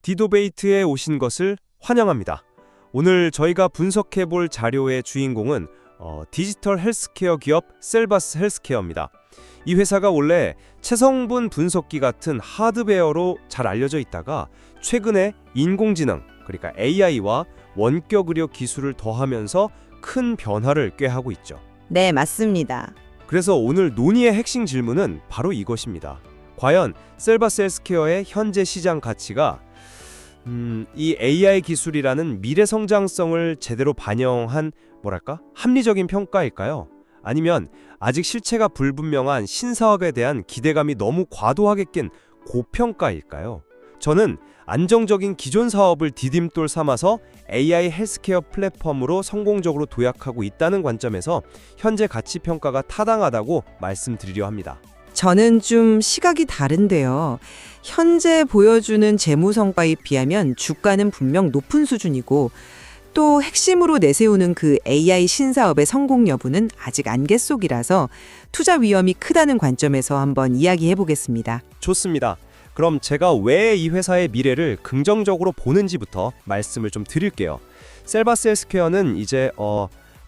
디도베이트에 오신 것을 환영합니다. 오늘 저희가 분석해볼 자료의 주인공은 디지털 헬스케어 기업 셀바스 헬스케어입니다. 이 회사가 원래 체성분 분석기 같은 하드웨어로 잘 알려져 있다가 최근에 인공지능, 그러니까 AI와 원격 의료 기술을 더하면서 큰 변화를 꾀하고 있죠. 네, 맞습니다. 그래서 오늘 논의의 핵심 질문은 바로 이것입니다. 과연 셀바스 헬스케어의 현재 시장 가치가 이 AI 기술이라는 미래 성장성을 제대로 반영한 합리적인 평가일까요? 아니면 아직 실체가 불분명한 신사업에 대한 기대감이 너무 과도하게 낀 고평가일까요? 저는 안정적인 기존 사업을 디딤돌 삼아서 AI 헬스케어 플랫폼으로 성공적으로 도약하고 있다는 관점에서 현재 가치 평가가 타당하다고 말씀드리려 합니다. 저는 좀 시각이 다른데요. 현재 보여주는 재무 성과에 비하면 주가는 분명 높은 수준이고 또 핵심으로 내세우는 그 AI 신사업의 성공 여부는 아직 안개 속이라서 투자 위험이 크다는 관점에서 한번 이야기해 보겠습니다. 좋습니다. 그럼 제가 왜 이 회사의 미래를 긍정적으로 보는지부터 말씀을 좀 드릴게요. 셀바스 헬스케어는 이제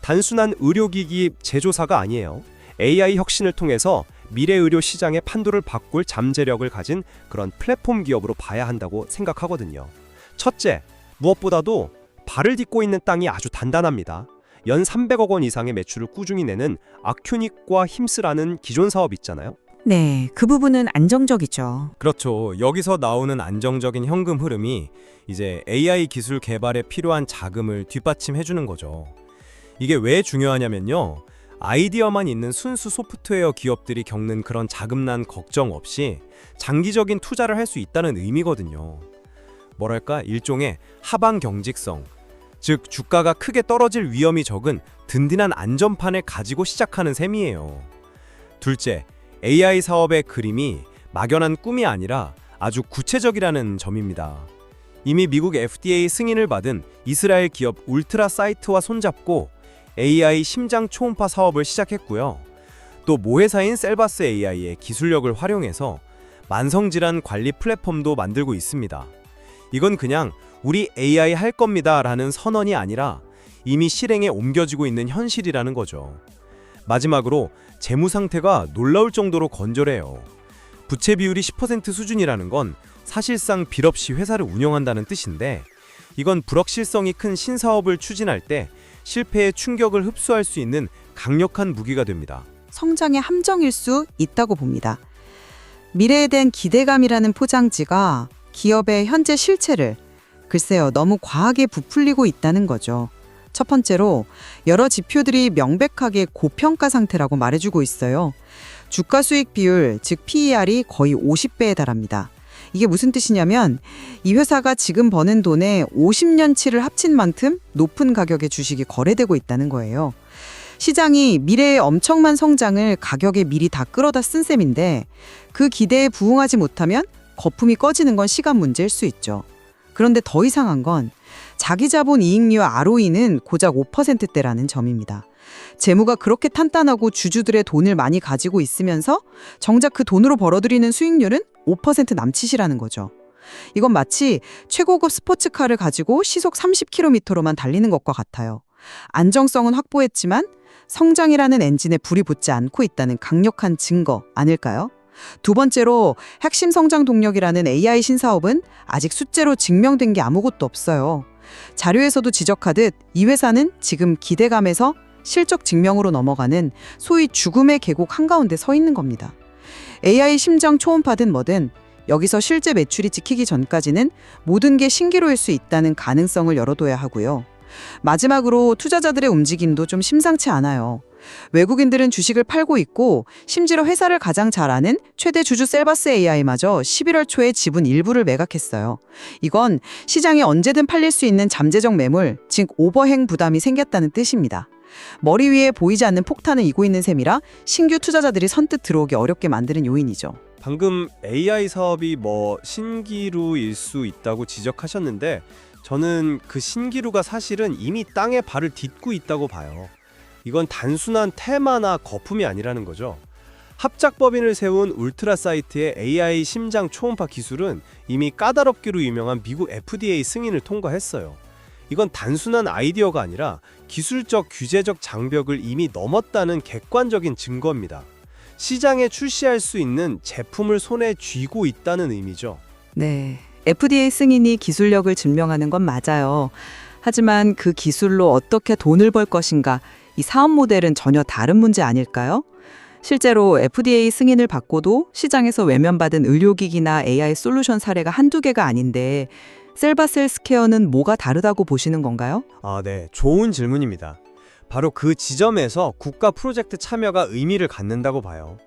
단순한 의료기기 제조사가 아니에요. AI 혁신을 통해서 미래 의료 시장의 판도를 바꿀 잠재력을 가진 그런 플랫폼 기업으로 봐야 한다고 생각하거든요. 첫째, 무엇보다도 발을 딛고 있는 땅이 아주 단단합니다. 연 300억 원 이상의 매출을 꾸준히 내는 아큐닉과 힘스라는 기존 사업 있잖아요. 네, 그 부분은 안정적이죠. 그렇죠. 여기서 나오는 안정적인 현금 흐름이 이제 AI 기술 개발에 필요한 자금을 뒷받침해주는 거죠. 이게 왜 중요하냐면요. 아이디어만 있는 순수 소프트웨어 기업들이 겪는 그런 자금난 걱정 없이 장기적인 투자를 할 수 있다는 의미거든요. 일종의 하방 경직성, 즉 주가가 크게 떨어질 위험이 적은 든든한 안전판을 가지고 시작하는 셈이에요. 둘째, AI 사업의 그림이 막연한 꿈이 아니라 아주 구체적이라는 점입니다. 이미 미국 FDA 승인을 받은 이스라엘 기업 울트라사이트와 손잡고 AI 심장 초음파 사업을 시작했고요. 또 모회사인 셀바스 AI의 기술력을 활용해서 만성질환 관리 플랫폼도 만들고 있습니다. 이건 그냥 우리 AI 할 겁니다 라는 선언이 아니라 이미 실행에 옮겨지고 있는 현실이라는 거죠. 마지막으로 재무 상태가 놀라울 정도로 건조해요. 부채 비율이 10% 수준이라는 건 사실상 빚 없이 회사를 운영한다는 뜻인데 이건 불확실성이 큰 신사업을 추진할 때 실패의 충격을 흡수할 수 있는 강력한 무기가 됩니다. 성장의 함정일 수 있다고 봅니다. 미래에 대한 기대감이라는 포장지가 기업의 현재 실체를 너무 과하게 부풀리고 있다는 거죠. 첫 번째로 여러 지표들이 명백하게 고평가 상태라고 말해주고 있어요. 주가 수익 비율, 즉 PER이 거의 50배에 달합니다. 이게 무슨 뜻이냐면 이 회사가 지금 버는 돈의 50년치를 합친 만큼 높은 가격의 주식이 거래되고 있다는 거예요. 시장이 미래의 엄청난 성장을 가격에 미리 다 끌어다 쓴 셈인데 그 기대에 부응하지 못하면 거품이 꺼지는 건 시간 문제일 수 있죠. 그런데 더 이상한 건 자기 자본 이익률 ROE는 고작 5%대라는 점입니다. 재무가 그렇게 탄탄하고 주주들의 돈을 많이 가지고 있으면서 정작 그 돈으로 벌어들이는 수익률은 5% 남짓이라는 거죠. 이건 마치 최고급 스포츠카를 가지고 시속 30km로만 달리는 것과 같아요. 안정성은 확보했지만 성장이라는 엔진에 불이 붙지 않고 있다는 강력한 증거 아닐까요? 두 번째로 핵심 성장 동력이라는 AI 신사업은 아직 숫자로 증명된 게 아무것도 없어요. 자료에서도 지적하듯 이 회사는 지금 기대감에서 실적 증명으로 넘어가는 소위 죽음의 계곡 한가운데 서 있는 겁니다. AI 심장 초음파든 뭐든 여기서 실제 매출이 찍히기 전까지는 모든 게 신기로일 수 있다는 가능성을 열어둬야 하고요. 마지막으로 투자자들의 움직임도 좀 심상치 않아요. 외국인들은 주식을 팔고 있고 심지어 회사를 가장 잘 아는 최대 주주 셀바스 AI마저 11월 초에 지분 일부를 매각했어요. 이건 시장에 언제든 팔릴 수 있는 잠재적 매물, 즉 오버행 부담이 생겼다는 뜻입니다. 머리 위에 보이지 않는 폭탄을 이고 있는 셈이라 신규 투자자들이 선뜻 들어오기 어렵게 만드는 요인이죠. 방금 AI 사업이 신기루일 수 있다고 지적하셨는데 저는 그 신기루가 사실은 이미 땅에 발을 딛고 있다고 봐요. 이건 단순한 테마나 거품이 아니라는 거죠. 합작법인을 세운 울트라사이트의 AI 심장 초음파 기술은 이미 까다롭기로 유명한 미국 FDA 승인을 통과했어요. 이건 단순한 아이디어가 아니라 기술적 규제적 장벽을 이미 넘었다는 객관적인 증거입니다. 시장에 출시할 수 있는 제품을 손에 쥐고 있다는 의미죠. 네. FDA 승인이 기술력을 증명하는 건 맞아요. 하지만 그 기술로 어떻게 돈을 벌 것인가, 이 사업 모델은 전혀 다른 문제 아닐까요? 실제로 FDA 승인을 받고도 시장에서 외면받은 의료기기나 AI 솔루션 사례가 한두 개가 아닌데 셀바셀스케어는 뭐가 다르다고 보시는 건가요? 네. 좋은 질문입니다. 바로 그 지점에서 국가 프로젝트 참여가 의미를 갖는다고 봐요.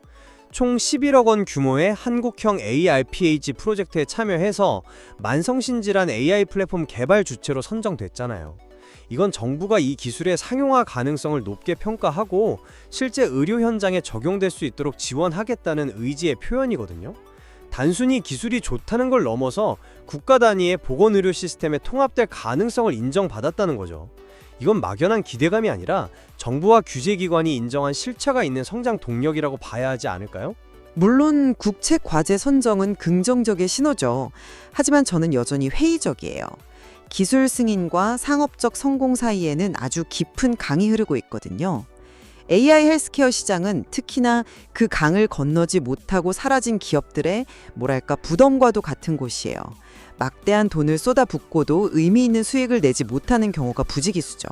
총 11억 원 규모의 한국형 ARPAG 프로젝트에 참여해서 만성신질환 AI 플랫폼 개발 주체로 선정됐잖아요. 이건 정부가 이 기술의 상용화 가능성을 높게 평가하고 실제 의료 현장에 적용될 수 있도록 지원하겠다는 의지의 표현이거든요. 단순히 기술이 좋다는 걸 넘어서 국가 단위의 보건의료 시스템에 통합될 가능성을 인정받았다는 거죠. 이건 막연한 기대감이 아니라 정부와 규제기관이 인정한 실체가 있는 성장 동력이라고 봐야 하지 않을까요? 물론 국책 과제 선정은 긍정적인 신호죠. 하지만 저는 여전히 회의적이에요. 기술 승인과 상업적 성공 사이에는 아주 깊은 강이 흐르고 있거든요. AI 헬스케어 시장은 특히나 그 강을 건너지 못하고 사라진 기업들의 부덤과도 같은 곳이에요. 막대한 돈을 쏟아붓고도 의미 있는 수익을 내지 못하는 경우가 부지기수죠.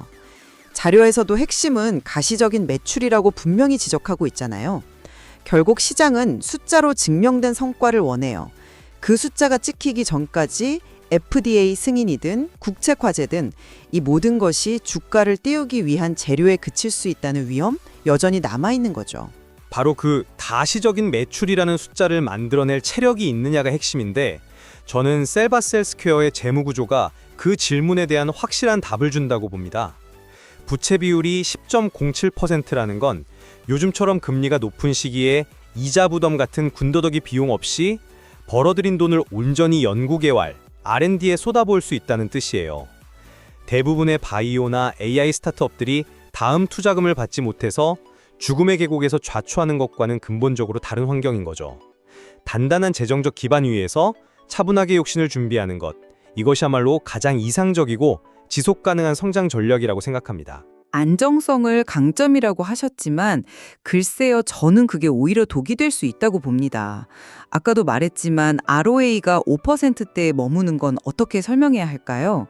자료에서도 핵심은 가시적인 매출이라고 분명히 지적하고 있잖아요. 결국 시장은 숫자로 증명된 성과를 원해요. 그 숫자가 찍히기 전까지 FDA 승인이든 국책 과제든 이 모든 것이 주가를 띄우기 위한 재료에 그칠 수 있다는 위험 여전히 남아있는 거죠. 바로 그 가시적인 매출이라는 숫자를 만들어낼 체력이 있느냐가 핵심인데 저는 셀바셀스퀘어의 재무 구조가 그 질문에 대한 확실한 답을 준다고 봅니다. 부채 비율이 10.07%라는 건 요즘처럼 금리가 높은 시기에 이자 부담 같은 군더더기 비용 없이 벌어들인 돈을 온전히 연구개발, R&D에 쏟아부을 수 있다는 뜻이에요. 대부분의 바이오나 AI 스타트업들이 다음 투자금을 받지 못해서 죽음의 계곡에서 좌초하는 것과는 근본적으로 다른 환경인 거죠. 단단한 재정적 기반 위에서 차분하게 욕심을 준비하는 것, 이것이야말로 가장 이상적이고 지속 가능한 성장 전략이라고 생각합니다. 안정성을 강점이라고 하셨지만 글쎄요, 저는 그게 오히려 독이 될 수 있다고 봅니다. 아까도 말했지만 ROA가 5%대에 머무는 건 어떻게 설명해야 할까요?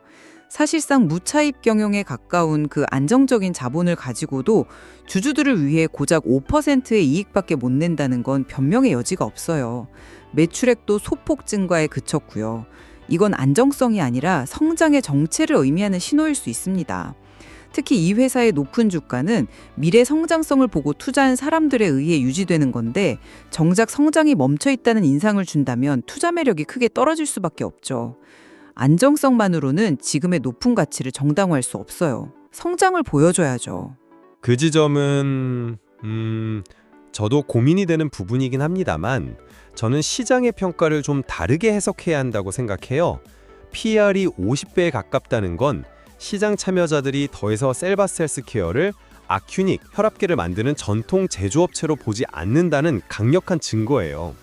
사실상 무차입 경영에 가까운 그 안정적인 자본을 가지고도 주주들을 위해 고작 5%의 이익밖에 못 낸다는 건 변명의 여지가 없어요. 매출액도 소폭 증가에 그쳤고요. 이건 안정성이 아니라 성장의 정체를 의미하는 신호일 수 있습니다. 특히 이 회사의 높은 주가는 미래 성장성을 보고 투자한 사람들에 의해 유지되는 건데 정작 성장이 멈춰 있다는 인상을 준다면 투자 매력이 크게 떨어질 수밖에 없죠. 안정성만으로는 지금의 높은 가치를 정당화할 수 없어요. 성장을 보여줘야죠. 그 지점은 저도 고민이 되는 부분이긴 합니다만 저는 시장의 평가를 좀 다르게 해석해야 한다고 생각해요. PR이 50배에 가깝다는 건 시장 참여자들이 더해서 셀바셀스케어를 아큐닉, 혈압계를 만드는 전통 제조업체로 보지 않는다는 강력한 증거예요.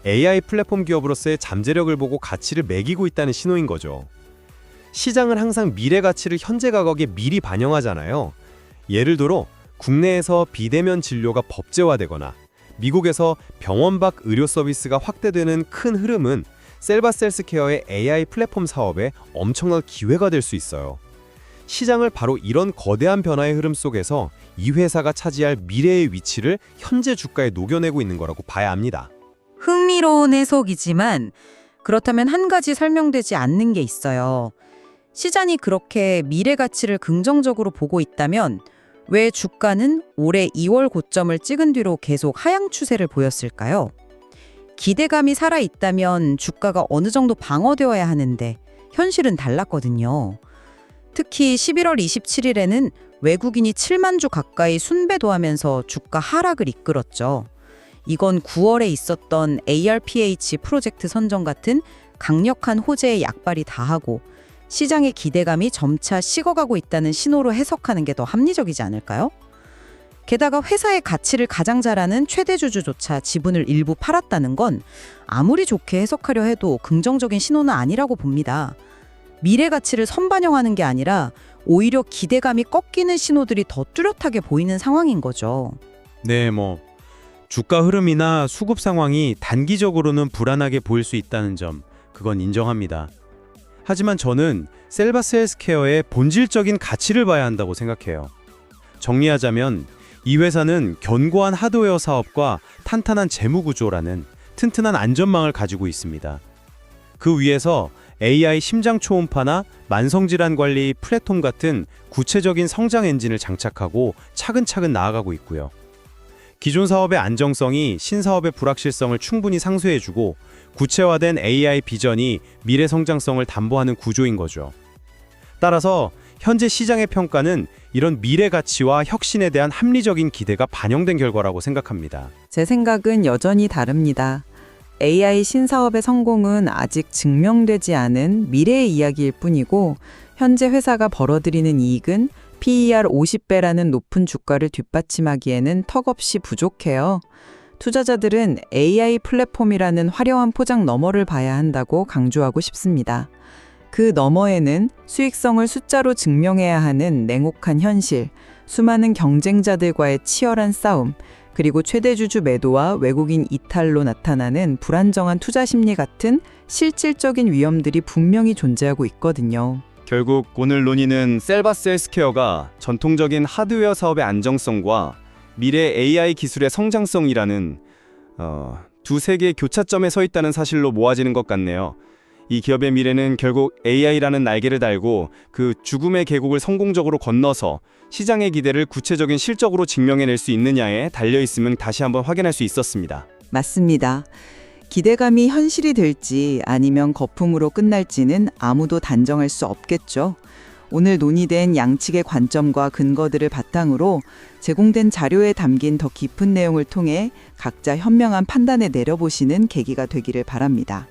AI 플랫폼 기업으로서의 잠재력을 보고 가치를 매기고 있다는 신호인 거죠. 시장은 항상 미래 가치를 현재 가격에 미리 반영하잖아요. 예를 들어 국내에서 비대면 진료가 법제화되거나 미국에서 병원 밖 의료 서비스가 확대되는 큰 흐름은 셀바셀스케어의 AI 플랫폼 사업에 엄청난 기회가 될 수 있어요. 시장을 바로 이런 거대한 변화의 흐름 속에서 이 회사가 차지할 미래의 위치를 현재 주가에 녹여내고 있는 거라고 봐야 합니다. 흥미로운 해석이지만 그렇다면 한 가지 설명되지 않는 게 있어요. 시장이 그렇게 미래 가치를 긍정적으로 보고 있다면 왜 주가는 올해 2월 고점을 찍은 뒤로 계속 하향 추세를 보였을까요? 기대감이 살아있다면 주가가 어느 정도 방어되어야 하는데 현실은 달랐거든요. 특히 11월 27일에는 외국인이 7만 주 가까이 순배도하면서 주가 하락을 이끌었죠. 이건 9월에 있었던 ARPH 프로젝트 선정 같은 강력한 호재의 약발이 다하고 시장의 기대감이 점차 식어가고 있다는 신호로 해석하는 게 더 합리적이지 않을까요? 게다가 회사의 가치를 가장 잘 아는 최대 주주조차 지분을 일부 팔았다는 건 아무리 좋게 해석하려 해도 긍정적인 신호는 아니라고 봅니다. 미래 가치를 선반영하는 게 아니라 오히려 기대감이 꺾이는 신호들이 더 뚜렷하게 보이는 상황인 거죠. 네, 주가 흐름이나 수급 상황이 단기적으로는 불안하게 보일 수 있다는 점, 그건 인정합니다. 하지만 저는 셀바스 헬스케어의 본질적인 가치를 봐야 한다고 생각해요. 정리하자면 이 회사는 견고한 하드웨어 사업과 탄탄한 재무 구조라는 튼튼한 안전망을 가지고 있습니다. 그 위에서 AI 심장 초음파나 만성질환 관리 플랫폼 같은 구체적인 성장 엔진을 장착하고 차근차근 나아가고 있고요. 기존 사업의 안정성이 신사업의 불확실성을 충분히 상쇄해주고 구체화된 AI 비전이 미래 성장성을 담보하는 구조인 거죠. 따라서 현재 시장의 평가는 이런 미래 가치와 혁신에 대한 합리적인 기대가 반영된 결과라고 생각합니다. 제 생각은 여전히 다릅니다. AI 신사업의 성공은 아직 증명되지 않은 미래의 이야기일 뿐이고 현재 회사가 벌어들이는 이익은 PER 50배라는 높은 주가를 뒷받침하기에는 턱없이 부족해요. 투자자들은 AI 플랫폼이라는 화려한 포장 너머를 봐야 한다고 강조하고 싶습니다. 그 너머에는 수익성을 숫자로 증명해야 하는 냉혹한 현실, 수많은 경쟁자들과의 치열한 싸움, 그리고 최대주주 매도와 외국인 이탈로 나타나는 불안정한 투자 심리 같은 실질적인 위험들이 분명히 존재하고 있거든요. 결국 오늘 논의는 셀바스 헬스케어가 전통적인 하드웨어 사업의 안정성과 미래 AI 기술의 성장성이라는 두 세계의 교차점에 서 있다는 사실로 모아지는 것 같네요. 이 기업의 미래는 결국 AI라는 날개를 달고 그 죽음의 계곡을 성공적으로 건너서 시장의 기대를 구체적인 실적으로 증명해낼 수 있느냐에 달려있음은 다시 한번 확인할 수 있었습니다. 맞습니다. 기대감이 현실이 될지 아니면 거품으로 끝날지는 아무도 단정할 수 없겠죠. 오늘 논의된 양측의 관점과 근거들을 바탕으로 제공된 자료에 담긴 더 깊은 내용을 통해 각자 현명한 판단에 내려보시는 계기가 되기를 바랍니다.